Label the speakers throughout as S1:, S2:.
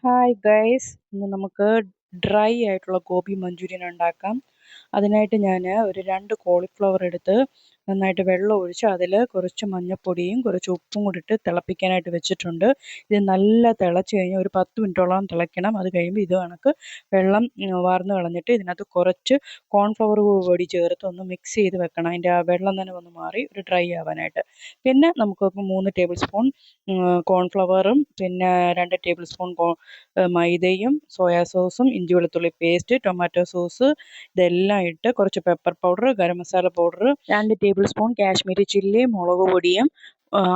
S1: Hi guys, ഇന്ന് നമുക്ക് dry ആയിട്ടുള്ള ഗോബി മഞ്ചൂരിയൻ ഉണ്ടാക്കാം. അതിനായിട്ട് ഞാൻ ഒരു 2 കോളിഫ്ലവർ എടുത്ത് നന്നായിട്ട് വെള്ളം ഒഴിച്ച് അതിൽ കുറച്ച് മഞ്ഞൾപ്പൊടിയും കുറച്ച് ഉപ്പും കൂടി ഇട്ട് തിളപ്പിക്കാനായിട്ട് വെച്ചിട്ടുണ്ട്. ഇത് നല്ല തിളച്ച് കഴിഞ്ഞാൽ ഒരു 10 മിനിറ്റോളം തിളയ്ക്കണം. അത് കഴിയുമ്പോൾ ഇത് കണക്ക് വെള്ളം വാർന്ന് കളഞ്ഞിട്ട് ഇതിനകത്ത് കുറച്ച് കോൺഫ്ലവർ പൊടി ചേർത്ത് ഒന്ന് മിക്സ് ചെയ്ത് വെക്കണം. അതിൻ്റെ ആ വെള്ളം തന്നെ ഒന്ന് മാറി ഒരു ഡ്രൈ ആവാനായിട്ട്. പിന്നെ നമുക്കിപ്പോൾ 3 ടേബിൾ സ്പൂൺ കോൺഫ്ലവറും പിന്നെ 2 ടേബിൾ സ്പൂൺ മൈദയും സോയാ സോസും ഇഞ്ചി വെളുത്തുള്ളി പേസ്റ്റ് ടൊമാറ്റോ സോസ് ഇതെല്ലാം ഇട്ട് കുറച്ച് pepper powder garam masala powder 2 table spoon Kashmiri chilli മുളക് പൊടിയും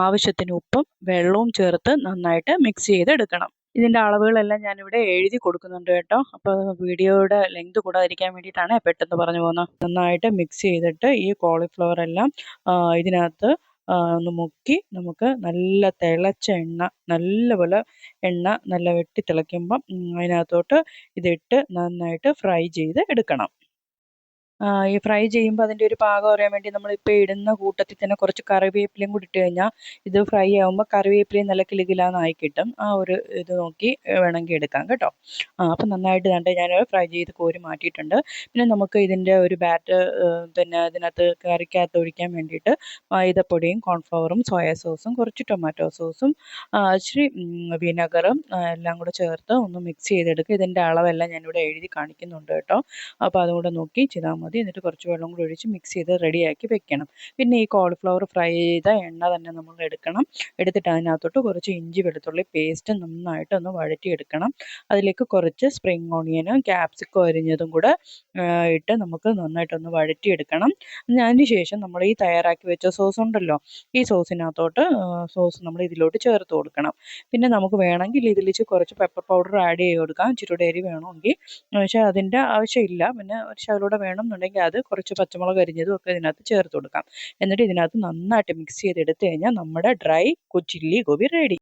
S1: ആവശ്യത്തിന് ഉപ്പും വെള്ളവും ചേർത്ത് നന്നായിട്ട് മിക്സ് ചെയ്തെടുക്കണം. ഇതിൻ്റെ അളവുകളെല്ലാം ഞാനിവിടെ എഴുതി കൊടുക്കുന്നുണ്ട് കേട്ടോ. അപ്പോൾ വീഡിയോയുടെ ലെങ്ത് കൂടാതിരിക്കാൻ വേണ്ടിയിട്ടാണ് പെട്ടെന്ന് പറഞ്ഞു പോകുന്നത്. നന്നായിട്ട് മിക്സ് ചെയ്തിട്ട് ഈ കോളിഫ്ലവർ എല്ലാം ഇതിനകത്ത് ഒന്ന് മുക്കി നമുക്ക് നല്ല തിളച്ച എണ്ണ നല്ലപോലെ നല്ല വെട്ടി തിളയ്ക്കുമ്പം അതിനകത്തോട്ട് ഇതിട്ട് നന്നായിട്ട് ഫ്രൈ ചെയ്ത് എടുക്കണം. ഈ ഫ്രൈ ചെയ്യുമ്പോൾ അതിൻ്റെ ഒരു പാകം അറിയാൻ വേണ്ടി നമ്മളിപ്പോൾ ഇടുന്ന കൂട്ടത്തിൽ തന്നെ കുറച്ച് കറിവേപ്പിലയും കൂടി ഇട്ട് കഴിഞ്ഞാൽ ഇത് ഫ്രൈ ആകുമ്പോൾ കറിവേപ്പിലയും നല്ല കിലുകിലാന്നായി കിട്ടും. ആ ഒരു ഇത് നോക്കി വേണമെങ്കിൽ എടുക്കാം കേട്ടോ. അപ്പം നന്നായിട്ട് കണ്ട് ഞാൻ ഫ്രൈ ചെയ്ത് കോരി മാറ്റിയിട്ടുണ്ട്. പിന്നെ നമുക്ക് ഇതിൻ്റെ ഒരു ബാറ്റർ പിന്നെ ഇതിനകത്ത് കറിക്കകത്ത് ഒഴിക്കാൻ വേണ്ടിയിട്ട് മൈദപ്പൊടിയും കോൺഫ്ലവറും സോയാ സോസും കുറച്ച് ടൊമാറ്റോ സോസും ഇച്ചിരി വിനെഗറും എല്ലാം കൂടെ ചേർത്ത് ഒന്ന് മിക്സ് ചെയ്തെടുക്കുക. ഇതിൻ്റെ അളവെല്ലാം ഞാനിവിടെ എഴുതി കാണിക്കുന്നുണ്ട് കേട്ടോ. അപ്പോൾ അതുകൂടെ നോക്കി ചെയ്താൽ മതി. എന്നിട്ട് കുറച്ച് വെള്ളം കൂടി ഒഴിച്ച് മിക്സ് ചെയ്ത് റെഡിയാക്കി വെക്കണം. പിന്നെ ഈ കോളിഫ്ലവർ ഫ്രൈ ചെയ്ത എണ്ണ തന്നെ നമ്മൾ എടുക്കണം. എടുത്തിട്ട് അതിനകത്തോട്ട് കുറച്ച് ഇഞ്ചി വെളുത്തുള്ളി പേസ്റ്റ് നന്നായിട്ട് ഒന്ന് വഴറ്റിയെടുക്കണം. അതിലേക്ക് കുറച്ച് സ്പ്രിങ് ഓണിയനും ക്യാപ്സിക്കം അരിഞ്ഞതും കൂടെ ഇട്ട് നമുക്ക് നന്നായിട്ടൊന്ന് വഴറ്റിയെടുക്കണം. അതിന് ശേഷം നമ്മൾ ഈ തയ്യാറാക്കി വെച്ച സോസ് ഉണ്ടല്ലോ, ഈ സോസിനകത്തോട്ട് സോസ് നമ്മൾ ഇതിലോട്ട് ചേർത്ത് കൊടുക്കണം. പിന്നെ നമുക്ക് വേണമെങ്കിൽ ഇതിൽ കുറച്ച് പെപ്പർ പൗഡർ ആഡ് ചെയ്ത് കൊടുക്കാം, ഇച്ചിരി എരി വേണമെങ്കിൽ. പക്ഷേ അതിൻ്റെ ആവശ്യമില്ല. പിന്നെ ഒരു ശകലൂടെ വേണമെന്നുണ്ടെങ്കിൽ അത് കുറച്ച് പച്ചമുളക് അരിഞ്ഞതും ഒക്കെ ഇതിനകത്ത് ചേർത്ത് കൊടുക്കാം. എന്നിട്ട് ഇതിനകത്ത് നന്നായിട്ട് മിക്സ് ചെയ്തെടുത്ത് കഴിഞ്ഞാൽ നമ്മുടെ ഡ്രൈ ചില്ലി ഗോബി റെഡി.